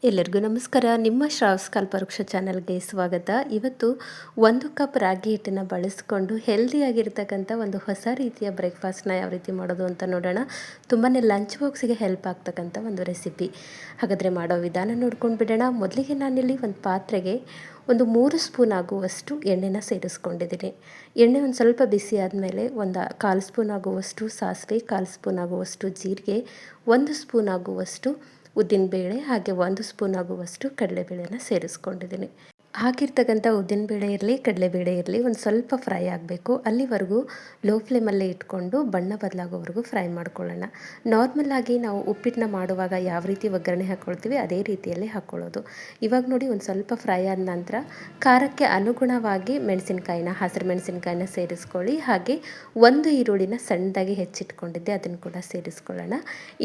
ಎಲ್ಲರಿಗೂ ನಮಸ್ಕಾರ. ನಿಮ್ಮ ಶ್ರಾವ್ಸ್ ಕಲ್ಪವೃಕ್ಷ ಚಾನಲ್ಗೆ ಸ್ವಾಗತ. ಇವತ್ತು 1 ಕಪ್ ರಾಗಿ ಹಿಟ್ಟನ್ನು ಬಳಸಿಕೊಂಡು ಹೆಲ್ದಿಯಾಗಿರ್ತಕ್ಕಂಥ ಒಂದು ಹೊಸ ರೀತಿಯ ಬ್ರೇಕ್ಫಾಸ್ಟ್ನ ಯಾವ ರೀತಿ ಮಾಡೋದು ಅಂತ ನೋಡೋಣ. ತುಂಬಾ ಲಂಚ್ ಬಾಕ್ಸಿಗೆ ಹೆಲ್ಪ್ ಆಗ್ತಕ್ಕಂಥ ಒಂದು ರೆಸಿಪಿ. ಹಾಗಾದರೆ ಮಾಡೋ ವಿಧಾನ ನೋಡ್ಕೊಂಡು ಬಿಡೋಣ. ಮೊದಲಿಗೆ ನಾನಿಲ್ಲಿ ಒಂದು ಪಾತ್ರೆಗೆ ಒಂದು 3 ಸ್ಪೂನ್ ಆಗುವಷ್ಟು ಎಣ್ಣೆನ ಸೇರಿಸ್ಕೊಂಡಿದ್ದೀನಿ. ಎಣ್ಣೆ ಒಂದು ಸ್ವಲ್ಪ ಬಿಸಿ ಆದಮೇಲೆ ಒಂದು 1/4 ಸ್ಪೂನ್ ಆಗುವಷ್ಟು ಸಾಸಿವೆ, 1/4 ಸ್ಪೂನ್ ಆಗುವಷ್ಟು ಜೀರಿಗೆ, 1 ಸ್ಪೂನ್ ಆಗುವಷ್ಟು ಉದ್ದಿನಬೇಳೆ, ಹಾಗೆ 1 ಸ್ಪೂನ್ ಆಗುವಷ್ಟು ಕಡಲೆಬೇಳೆನ ಸೇರಿಸ್ಕೊಂಡಿದ್ದೀನಿ. ಹಾಕಿರ್ತಕ್ಕಂಥ ಉದ್ದಿನಬೇಳೆ ಇರಲಿ, ಕಡಲೆಬೇಳೆ ಇರಲಿ, ಒಂದು ಸ್ವಲ್ಪ ಫ್ರೈ ಆಗಬೇಕು. ಅಲ್ಲಿವರೆಗೂ ಲೋ ಫ್ಲೇಮಲ್ಲೇ ಇಟ್ಕೊಂಡು ಬಣ್ಣ ಬದಲಾಗೋವರೆಗೂ ಫ್ರೈ ಮಾಡ್ಕೊಳ್ಳೋಣ. ನಾರ್ಮಲಾಗಿ ನಾವು ಉಪ್ಪಿಟ್ಟನ್ನ ಮಾಡುವಾಗ ಯಾವ ರೀತಿ ಒಗ್ಗರಣೆ ಹಾಕ್ಕೊಳ್ತೀವಿ ಅದೇ ರೀತಿಯಲ್ಲಿ ಹಾಕ್ಕೊಳ್ಳೋದು. ಇವಾಗ ನೋಡಿ ಒಂದು ಸ್ವಲ್ಪ ಫ್ರೈ ಆದ ನಂತರ ಖಾರಕ್ಕೆ ಅನುಗುಣವಾಗಿ ಮೆಣಸಿನ್ಕಾಯಿನ, ಹಸಿರು ಮೆಣಸಿನ್ಕಾಯಿನ ಸೇರಿಸ್ಕೊಳ್ಳಿ. ಹಾಗೆ 1 ಈರುಳ್ಳಿನ ಸಣ್ಣದಾಗಿ ಹೆಚ್ಚಿಟ್ಕೊಂಡಿದ್ದೆ, ಅದನ್ನು ಕೂಡ ಸೇರಿಸ್ಕೊಳ್ಳೋಣ.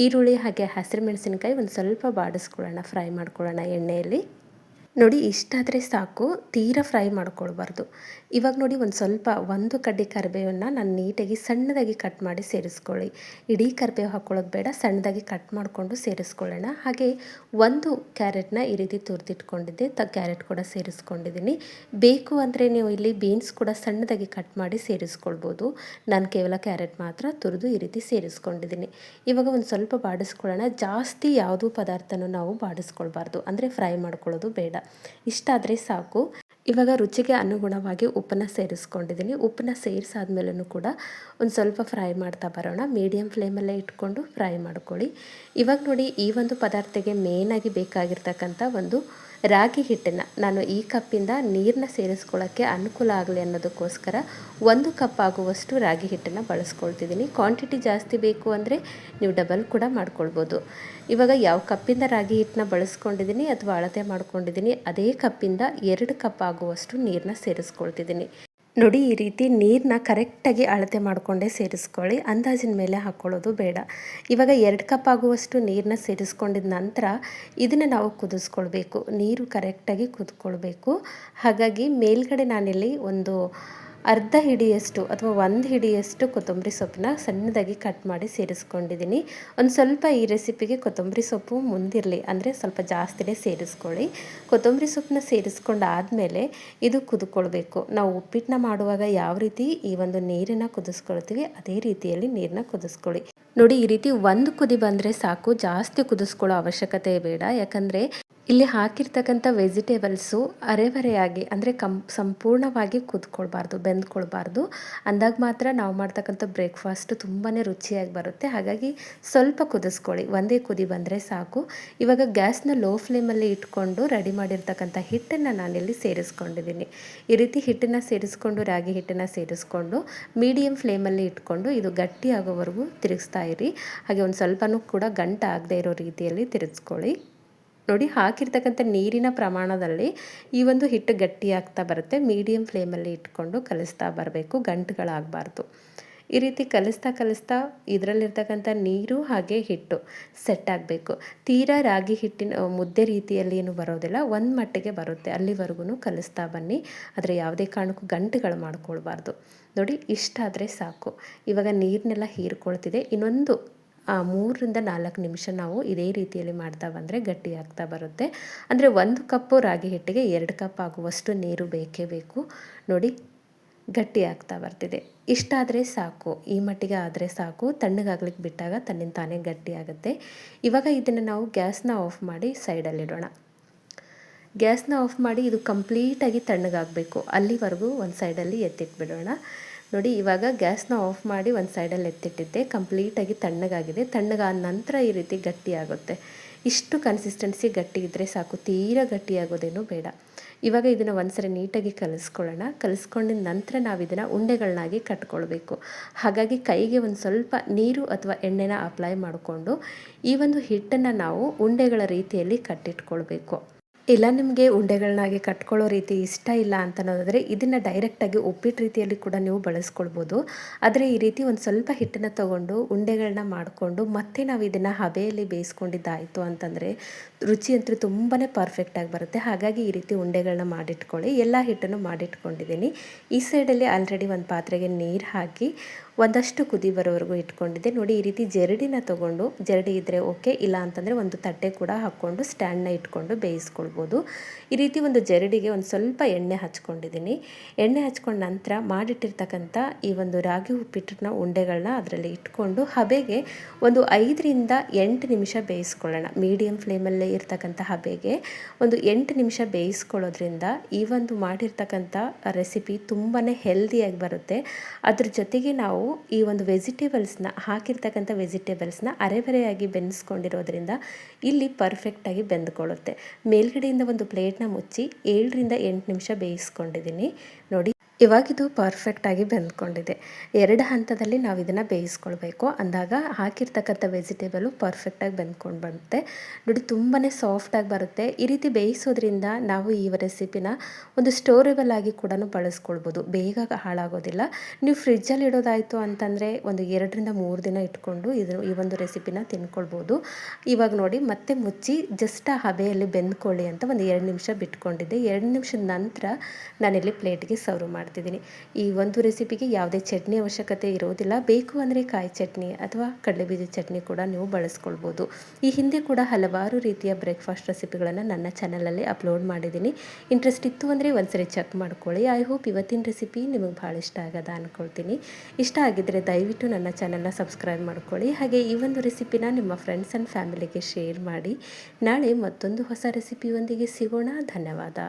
ಈರುಳ್ಳಿ ಹಾಗೆ ಹಸಿರು ಮೆಣಸಿನ್ಕಾಯಿ ಒಂದು ಸ್ವಲ್ಪ ಬಾಡಿಸ್ಕೊಳ್ಳೋಣ, ಫ್ರೈ ಮಾಡ್ಕೊಳ್ಳೋಣ ಎಣ್ಣೆಯಲ್ಲಿ. ನೋಡಿ ಇಷ್ಟಾದರೆ ಸಾಕು, ತೀರಾ ಫ್ರೈ ಮಾಡ್ಕೊಳ್ಬಾರ್ದು. ಇವಾಗ ನೋಡಿ ಒಂದು ಸ್ವಲ್ಪ 1 ಕಡ್ಡಿ ಕರಿಬೇವನ್ನು ನಾನು ನೀಟಾಗಿ ಸಣ್ಣದಾಗಿ ಕಟ್ ಮಾಡಿ ಸೇರಿಸ್ಕೊಳ್ಳಿ. ಇಡೀ ಕರಿಬೇವು ಹಾಕ್ಕೊಳ್ಳೋದು ಬೇಡ, ಸಣ್ಣದಾಗಿ ಕಟ್ ಮಾಡಿಕೊಂಡು ಸೇರಿಸ್ಕೊಳ್ಳೋಣ. ಹಾಗೆ 1 ಕ್ಯಾರೆಟ್ನ ಈ ರೀತಿ ತುರಿದಿಟ್ಕೊಂಡಿದ್ದೆ, ಕ್ಯಾರೆಟ್ ಕೂಡ ಸೇರಿಸ್ಕೊಂಡಿದ್ದೀನಿ. ಬೇಕು ಅಂದರೆ ನೀವು ಇಲ್ಲಿ ಬೀನ್ಸ್ ಕೂಡ ಸಣ್ಣದಾಗಿ ಕಟ್ ಮಾಡಿ ಸೇರಿಸ್ಕೊಳ್ಬೋದು. ನಾನು ಕೇವಲ ಕ್ಯಾರೆಟ್ ಮಾತ್ರ ತುರಿದು ಈ ರೀತಿ ಸೇರಿಸ್ಕೊಂಡಿದ್ದೀನಿ. ಇವಾಗ ಒಂದು ಸ್ವಲ್ಪ ಬಾಡಿಸ್ಕೊಳ್ಳೋಣ. ಜಾಸ್ತಿ ಯಾವುದೂ ಪದಾರ್ಥನೂ ನಾವು ಬಾಡಿಸ್ಕೊಳ್ಬಾರ್ದು, ಅಂದರೆ ಫ್ರೈ ಮಾಡ್ಕೊಳ್ಳೋದು ಬೇಡ. ಇಷ್ಟಾದರೆ ಸಾಕು. ಇವಾಗ ರುಚಿಗೆ ಅನುಗುಣವಾಗಿ ಉಪ್ಪನ್ನು ಸೇರಿಸ್ಕೊಂಡಿದ್ದೀನಿ. ಉಪ್ಪನ್ನ ಸೇರಿಸಾದ್ಮೇಲೂ ಕೂಡ ಒಂದು ಸ್ವಲ್ಪ ಫ್ರೈ ಮಾಡ್ತಾ ಬರೋಣ. ಮೀಡಿಯಮ್ ಫ್ಲೇಮಲ್ಲೇ ಇಟ್ಕೊಂಡು ಫ್ರೈ ಮಾಡ್ಕೊಳ್ಳಿ. ಇವಾಗ ನೋಡಿ ಈ ಒಂದು ಪದಾರ್ಥಕ್ಕೆ ಮೇಯ್ನಾಗಿ ಬೇಕಾಗಿರ್ತಕ್ಕಂಥ ಒಂದು ರಾಗಿ ಹಿಟ್ಟನ್ನು ನಾನು ಈ ಕಪ್ಪಿಂದ ನೀರನ್ನ ಸೇರಿಸ್ಕೊಳ್ಳೋಕ್ಕೆ ಅನುಕೂಲ ಆಗಲಿ ಅನ್ನೋದಕ್ಕೋಸ್ಕರ 1 ಕಪ್ ಆಗುವಷ್ಟು ರಾಗಿ ಹಿಟ್ಟನ್ನು ಬಳಸ್ಕೊಳ್ತಿದ್ದೀನಿ. ಕ್ವಾಂಟಿಟಿ ಜಾಸ್ತಿ ಬೇಕು ಅಂದರೆ ನೀವು ಡಬಲ್ ಕೂಡ ಮಾಡ್ಕೊಳ್ಬೋದು. ಇವಾಗ ಯಾವ ಕಪ್ಪಿಂದ ರಾಗಿ ಹಿಟ್ಟನ್ನ ಬಳಸ್ಕೊಂಡಿದ್ದೀನಿ ಅಥವಾ ಅಳತೆ ಮಾಡ್ಕೊಂಡಿದ್ದೀನಿ ಅದೇ ಕಪ್ಪಿಂದ 2 ಕಪ್ ಆಗುವಷ್ಟು ನೀರನ್ನ ಸೇರಿಸ್ಕೊಳ್ತಿದ್ದೀನಿ. ನೋಡಿ ಈ ರೀತಿ ನೀರನ್ನ ಕರೆಕ್ಟಾಗಿ ಅಳತೆ ಮಾಡಿಕೊಂಡೇ ಸೇರಿಸ್ಕೊಳ್ಳಿ, ಅಂದಾಜಿನ ಮೇಲೆ ಹಾಕ್ಕೊಳ್ಳೋದು ಬೇಡ. ಇವಾಗ 2 ಕಪ್ ಆಗುವಷ್ಟು ನೀರನ್ನ ಸೇರಿಸ್ಕೊಂಡಿದ ನಂತರ ಇದನ್ನು ನಾವು ಕುದಿಸ್ಕೊಳ್ಬೇಕು. ನೀರು ಕರೆಕ್ಟಾಗಿ ಕುದ್ಕೊಳ್ಬೇಕು. ಹಾಗಾಗಿ ಮೇಲ್ಗಡೆ ನಾನಿಲ್ಲಿ ಒಂದು ಅರ್ಧ ಹಿಡಿಯಷ್ಟು ಅಥವಾ 1 ಹಿಡಿಯಷ್ಟು ಕೊತ್ತಂಬರಿ ಸೊಪ್ಪನ್ನ ಸಣ್ಣದಾಗಿ ಕಟ್ ಮಾಡಿ ಸೇರಿಸ್ಕೊಂಡಿದ್ದೀನಿ. ಒಂದು ಸ್ವಲ್ಪ ಈ ರೆಸಿಪಿಗೆ ಕೊತ್ತಂಬರಿ ಸೊಪ್ಪು ಮುಂದಿರಲಿ, ಅಂದರೆ ಸ್ವಲ್ಪ ಜಾಸ್ತಿನೇ ಸೇರಿಸ್ಕೊಳ್ಳಿ. ಕೊತ್ತಂಬರಿ ಸೊಪ್ಪನ್ನ ಸೇರಿಸ್ಕೊಂಡಾದಮೇಲೆ ಇದು ಕುದ್ಕೊಳ್ಬೇಕು. ನಾವು ಉಪ್ಪಿಟ್ಟನ್ನ ಮಾಡುವಾಗ ಯಾವ ರೀತಿ ಈ ಒಂದು ನೀರನ್ನು ಕುದಿಸ್ಕೊಳ್ತೀವಿ ಅದೇ ರೀತಿಯಲ್ಲಿ ನೀರನ್ನ ಕುದಿಸ್ಕೊಳ್ಳಿ. ನೋಡಿ ಈ ರೀತಿ 1 ಕುದಿ ಬಂದರೆ ಸಾಕು, ಜಾಸ್ತಿ ಕುದಿಸ್ಕೊಳ್ಳೋ ಅವಶ್ಯಕತೆ ಬೇಡ. ಯಾಕಂದರೆ ಇಲ್ಲಿ ಹಾಕಿರ್ತಕ್ಕಂಥ ವೆಜಿಟೇಬಲ್ಸು ಅರೆಬರೆಯಾಗಿ, ಅಂದರೆ ಸಂಪೂರ್ಣವಾಗಿ ಕುದ್ಕೊಳ್ಬಾರ್ದು, ಬೆಂದ್ಕೊಳ್ಬಾರ್ದು. ಅಂದಾಗ ಮಾತ್ರ ನಾವು ಮಾಡ್ತಕ್ಕಂಥ ಬ್ರೇಕ್ಫಾಸ್ಟು ತುಂಬಾ ರುಚಿಯಾಗಿ ಬರುತ್ತೆ. ಹಾಗಾಗಿ ಸ್ವಲ್ಪ ಕುದಿಸ್ಕೊಳ್ಳಿ, 1 ಕುದಿ ಬಂದರೆ ಸಾಕು. ಇವಾಗ ಗ್ಯಾಸ್ನ ಲೋ ಫ್ಲೇಮಲ್ಲಿ ಇಟ್ಕೊಂಡು ರೆಡಿ ಮಾಡಿರ್ತಕ್ಕಂಥ ಹಿಟ್ಟನ್ನು ನಾನಿಲ್ಲಿ ಸೇರಿಸ್ಕೊಂಡಿದ್ದೀನಿ. ಈ ರೀತಿ ಹಿಟ್ಟನ್ನು ಸೇರಿಸ್ಕೊಂಡು, ರಾಗಿ ಹಿಟ್ಟನ್ನು ಸೇರಿಸ್ಕೊಂಡು ಮೀಡಿಯಮ್ ಫ್ಲೇಮಲ್ಲಿ ಇಟ್ಕೊಂಡು ಇದು ಗಟ್ಟಿ ಆಗೋವರೆಗೂ ತಿರುಗಿಸ್ತಾ ಇರಿ. ಹಾಗೆ ಒಂದು ಸ್ವಲ್ಪನೂ ಕೂಡ ಗಂಟು ಆಗದೆ ಇರೋ ರೀತಿಯಲ್ಲಿ ತಿರುಗಿಸ್ಕೊಳ್ಳಿ. ನೋಡಿ ಹಾಕಿರ್ತಕ್ಕಂಥ ನೀರಿನ ಪ್ರಮಾಣದಲ್ಲಿ ಈ ಒಂದು ಹಿಟ್ಟು ಗಟ್ಟಿ ಆಗ್ತಾ ಬರುತ್ತೆ. ಮೀಡಿಯಮ್ ಫ್ಲೇಮಲ್ಲಿ ಇಟ್ಕೊಂಡು ಕಲಿಸ್ತಾ ಬರಬೇಕು, ಗಂಟುಗಳಾಗಬಾರ್ದು. ಈ ರೀತಿ ಕಲಿಸ್ತಾ ಇದರಲ್ಲಿರ್ತಕ್ಕಂಥ ನೀರು ಹಾಗೆ ಹಿಟ್ಟು ಸೆಟ್ ಆಗಬೇಕು. ತೀರಾ ರಾಗಿ ಹಿಟ್ಟಿನ ಮುದ್ದೆ ರೀತಿಯಲ್ಲಿ ಏನು ಬರೋದಿಲ್ಲ, ಒಂದು ಮಟ್ಟಿಗೆ ಬರುತ್ತೆ. ಅಲ್ಲಿವರೆಗೂ ಕಲಿಸ್ತಾ ಬನ್ನಿ, ಆದರೆ ಯಾವುದೇ ಕಾರಣಕ್ಕೂ ಗಂಟುಗಳು ಮಾಡ್ಕೊಳ್ಬಾರ್ದು. ನೋಡಿ ಇಷ್ಟಾದರೆ ಸಾಕು. ಇವಾಗ ನೀರನ್ನೆಲ್ಲ ಹೀರ್ಕೊಳ್ತಿದೆ. ಇನ್ನೊಂದು 3ರಿಂದ 4 ನಿಮಿಷ ನಾವು ಇದೇ ರೀತಿಯಲ್ಲಿ ಮಾಡ್ತಾ ಬಂದರೆ ಗಟ್ಟಿ ಆಗ್ತಾ ಬರುತ್ತೆ. ಅಂದರೆ 1 ಕಪ್ಪು ರಾಗಿ ಹಿಟ್ಟಿಗೆ 2 ಕಪ್ ಆಗುವಷ್ಟು ನೀರು ಬೇಕೇ ಬೇಕು. ನೋಡಿ ಗಟ್ಟಿ ಆಗ್ತಾ ಬರ್ತಿದೆ. ಇಷ್ಟಾದರೆ ಸಾಕು, ಈ ಮಟ್ಟಿಗೆ ಆದರೆ ಸಾಕು. ತಣ್ಣಗಾಗ್ಲಿಕ್ಕೆ ಬಿಟ್ಟಾಗ ತನ್ನಿಂದ ತಾನೇ ಗಟ್ಟಿ ಆಗುತ್ತೆ. ಇವಾಗ ಇದನ್ನು ನಾವು ಗ್ಯಾಸ್ನ ಆಫ್ ಮಾಡಿ ಸೈಡಲ್ಲಿಡೋಣ. ಗ್ಯಾಸ್ನ ಆಫ್ ಮಾಡಿ ಇದು ಕಂಪ್ಲೀಟಾಗಿ ತಣ್ಣಗಾಗಬೇಕು. ಅಲ್ಲಿವರೆಗೂ ಒಂದು ಸೈಡಲ್ಲಿ ಎತ್ತಿಟ್ಬಿಡೋಣ. ನೋಡಿ ಇವಾಗ ಗ್ಯಾಸ್ನ ಆಫ್ ಮಾಡಿ ಒಂದು ಸೈಡಲ್ಲಿ ಎತ್ತಿಟ್ಟಿದ್ದೆ, ಕಂಪ್ಲೀಟಾಗಿ ತಣ್ಣಗಾಗಿದೆ. ತಣ್ಣಗಾದ ನಂತರ ಈ ರೀತಿ ಗಟ್ಟಿ ಆಗುತ್ತೆ. ಇಷ್ಟು ಕನ್ಸಿಸ್ಟೆನ್ಸಿ ಗಟ್ಟಿ ಇದ್ದರೆ ಸಾಕು, ತೀರಾ ಗಟ್ಟಿಯಾಗೋದೇನೂ ಬೇಡ. ಇವಾಗ ಇದನ್ನು ಒಂದ್ಸರಿ ನೀಟಾಗಿ ಕಲಿಸ್ಕೊಳ್ಳೋಣ. ಕಲಿಸ್ಕೊಂಡಿದ ನಂತರ ನಾವು ಇದನ್ನು ಉಂಡೆಗಳನ್ನಾಗಿ ಕಟ್ಕೊಳ್ಬೇಕು. ಹಾಗಾಗಿ ಕೈಗೆ ಒಂದು ಸ್ವಲ್ಪ ನೀರು ಅಥವಾ ಎಣ್ಣೆನ ಅಪ್ಲೈ ಮಾಡಿಕೊಂಡು ಈ ಒಂದು ಹಿಟ್ಟನ್ನು ನಾವು ಉಂಡೆಗಳ ರೀತಿಯಲ್ಲಿ ಕಟ್ಟಿಟ್ಕೊಳ್ಬೇಕು. ಇಲ್ಲ ನಿಮಗೆ ಉಂಡೆಗಳನ್ನಾಗಿ ಕಟ್ಕೊಳ್ಳೋ ರೀತಿ ಇಷ್ಟ ಇಲ್ಲ ಅಂತ ಅನ್ನೋದಾದರೆ ಇದನ್ನು ಡೈರೆಕ್ಟಾಗಿ ಉಪ್ಪಿಟ್ಟು ರೀತಿಯಲ್ಲಿ ಕೂಡ ನೀವು ಬಳಸ್ಕೊಳ್ಬೋದು. ಆದರೆ ಈ ರೀತಿ ಒಂದು ಸ್ವಲ್ಪ ಹಿಟ್ಟನ್ನು ತೊಗೊಂಡು ಉಂಡೆಗಳನ್ನ ಮಾಡಿಕೊಂಡು ಮತ್ತೆ ನಾವು ಇದನ್ನು ಹಬೆಯಲ್ಲಿ ಬೇಯಿಸ್ಕೊಂಡಿದ್ದಾಯಿತು ಅಂತಂದರೆ ರುಚಿ ಅಂತೂ ತುಂಬಾ ಪರ್ಫೆಕ್ಟಾಗಿ ಬರುತ್ತೆ. ಹಾಗಾಗಿ ಈ ರೀತಿ ಉಂಡೆಗಳನ್ನ ಮಾಡಿಟ್ಕೊಳ್ಳಿ. ಎಲ್ಲ ಹಿಟ್ಟನ್ನು ಮಾಡಿಟ್ಕೊಂಡಿದ್ದೀನಿ. ಈ ಸೈಡಲ್ಲಿ ಆಲ್ರೆಡಿ ಒಂದು ಪಾತ್ರೆಗೆ ನೀರು ಹಾಕಿ ಒಂದಷ್ಟು ಕುದಿ ಬರೋವರೆಗೂ ಇಟ್ಕೊಂಡಿದ್ದೆ. ನೋಡಿ ಈ ರೀತಿ ಜರಡಿನ ತೊಗೊಂಡು, ಜರಡಿ ಇದ್ದರೆ ಓಕೆ, ಇಲ್ಲ ಅಂತಂದರೆ ಒಂದು ತಟ್ಟೆ ಕೂಡ ಹಾಕ್ಕೊಂಡು ಸ್ಟ್ಯಾಂಡ್ನ ಇಟ್ಕೊಂಡು ಬೇಯಿಸ್ಕೊಳ್ಬೋದು. ಈ ರೀತಿ ಒಂದು ಜರಡಿಗೆ ಒಂದು ಸ್ವಲ್ಪ ಎಣ್ಣೆ ಹಚ್ಕೊಂಡಿದ್ದೀನಿ. ಎಣ್ಣೆ ಹಚ್ಕೊಂಡ ನಂತರ ಮಾಡಿಟ್ಟಿರ್ತಕ್ಕಂಥ ಈ ಒಂದು ರಾಗಿ ಉಪ್ಪಿಟ್ಟಿನ ಉಂಡೆಗಳನ್ನ ಅದರಲ್ಲಿ ಇಟ್ಕೊಂಡು ಹಬೆಗೆ ಒಂದು 5ರಿಂದ 8 ನಿಮಿಷ ಬೇಯಿಸ್ಕೊಳ್ಳೋಣ. ಮೀಡಿಯಮ್ ಫ್ಲೇಮಲ್ಲೇ ಇರ್ತಕ್ಕಂಥ ಹಬೆಗೆ ಒಂದು 8 ನಿಮಿಷ ಬೇಯಿಸ್ಕೊಳ್ಳೋದ್ರಿಂದ ಈ ಒಂದು ಮಾಡಿರ್ತಕ್ಕಂಥ ರೆಸಿಪಿ ತುಂಬಾ ಹೆಲ್ದಿಯಾಗಿ ಬರುತ್ತೆ. ಅದ್ರ ಜೊತೆಗೆ ನಾವು ಈ ಒಂದು ಹಾಕಿರ್ತಕ್ಕಂಥ ವೆಜಿಟೇಬಲ್ಸ್ನ ಅರೆಬರೆಯಾಗಿ ಬೆನ್ನಿಸ್ಕೊಂಡಿರೋದ್ರಿಂದ ಇಲ್ಲಿ ಪರ್ಫೆಕ್ಟಾಗಿ ಬೆಂದ್ಕೊಳ್ಳುತ್ತೆ. ಮೇಲ್ಗಡೆಯಿಂದ ಒಂದು ಪ್ಲೇಟ್ನ ಮುಚ್ಚಿ 7ರಿಂದ 8 ನಿಮಿಷ ಬೇಯಿಸ್ಕೊಂಡಿದ್ದೀನಿ. ನೋಡಿ ಇವಾಗಿದು ಪರ್ಫೆಕ್ಟಾಗಿ ಬೆಂದ್ಕೊಂಡಿದೆ. 2 ಹಂತದಲ್ಲಿ ನಾವು ಇದನ್ನು ಬೇಯಿಸ್ಕೊಳ್ಬೇಕು. ಅಂದಾಗ ಹಾಕಿರ್ತಕ್ಕಂಥ ವೆಜಿಟೇಬಲು ಪರ್ಫೆಕ್ಟಾಗಿ ಬೆಂದ್ಕೊಂಡು ಬರುತ್ತೆ. ನೋಡಿ ತುಂಬಾ ಸಾಫ್ಟಾಗಿ ಬರುತ್ತೆ. ಈ ರೀತಿ ಬೇಯಿಸೋದ್ರಿಂದ ನಾವು ಈ ರೆಸಿಪಿನ ಒಂದು ಸ್ಟೋರೇಬಲ್ ಆಗಿ ಕೂಡ ಬಳಸ್ಕೊಳ್ಬೋದು. ಬೇಗ ಹಾಳಾಗೋದಿಲ್ಲ. ನೀವು ಫ್ರಿಜ್ಜಲ್ಲಿ ಇಡೋದಾಯಿತು ಅಂತಂದರೆ ಒಂದು 2ರಿಂದ 3 ದಿನ ಇಟ್ಕೊಂಡು ಈ ಒಂದು ರೆಸಿಪಿನ ತಿನ್ಕೊಳ್ಬೋದು. ಇವಾಗ ನೋಡಿ ಮತ್ತೆ ಮುಚ್ಚಿ ಜಸ್ಟ್ ಆ ಹಬೆಯಲ್ಲಿ ಬೆಂದ್ಕೊಳ್ಳಿ ಅಂತ ಒಂದು 2 ನಿಮಿಷ ಬಿಟ್ಕೊಂಡಿದ್ದೆ. 2 ನಿಮಿಷದ ನಂತರ ನಾನಿಲ್ಲಿ ಪ್ಲೇಟ್ಗೆ ಸರ್ವ್ ಮಾಡ್ತಿದ್ದೀನಿ. ಈ ಒಂದು ರೆಸಿಪಿಗೆ ಯಾವುದೇ ಚಟ್ನಿ ಅವಶ್ಯಕತೆ ಇರೋದಿಲ್ಲ. ಬೇಕು ಅಂದರೆ ಕಾಯಿ ಚಟ್ನಿ ಅಥವಾ ಕಡಲೆಬೀಜದ ಚಟ್ನಿ ಕೂಡ ನೀವು ಬಳಸ್ಕೊಳ್ಬೋದು. ಈ ಹಿಂದೆ ಕೂಡ ಹಲವಾರು ರೀತಿಯ ಬ್ರೇಕ್ಫಾಸ್ಟ್ ರೆಸಿಪಿಗಳನ್ನು ನನ್ನ ಚಾನಲಲ್ಲಿ ಅಪ್ಲೋಡ್ ಮಾಡಿದ್ದೀನಿ. ಇಂಟ್ರೆಸ್ಟ್ ಇತ್ತು ಅಂದರೆ ಒಂದ್ಸರಿ ಚೆಕ್ ಮಾಡ್ಕೊಳ್ಳಿ. ಐ ಹೋಪ್ ಇವತ್ತಿನ ರೆಸಿಪಿ ನಿಮಗೆ ಭಾಳ ಇಷ್ಟ ಆಗದ ಅಂದ್ಕೊಳ್ತೀನಿ. ಇಷ್ಟ ಆಗಿದ್ದರೆ ದಯವಿಟ್ಟು ನನ್ನ ಚಾನಲ್ನ ಸಬ್ಸ್ಕ್ರೈಬ್ ಮಾಡ್ಕೊಳ್ಳಿ. ಹಾಗೆ ಈ ಒಂದು ರೆಸಿಪಿನ ನಿಮ್ಮ ಫ್ರೆಂಡ್ಸ್ ಆ್ಯಂಡ್ ಫ್ಯಾಮಿಲಿಗೆ ಶೇರ್ ಮಾಡಿ. ನಾಳೆ ಮತ್ತೊಂದು ಹೊಸ ರೆಸಿಪಿಯೊಂದಿಗೆ ಸಿಗೋಣ. ಧನ್ಯವಾದ.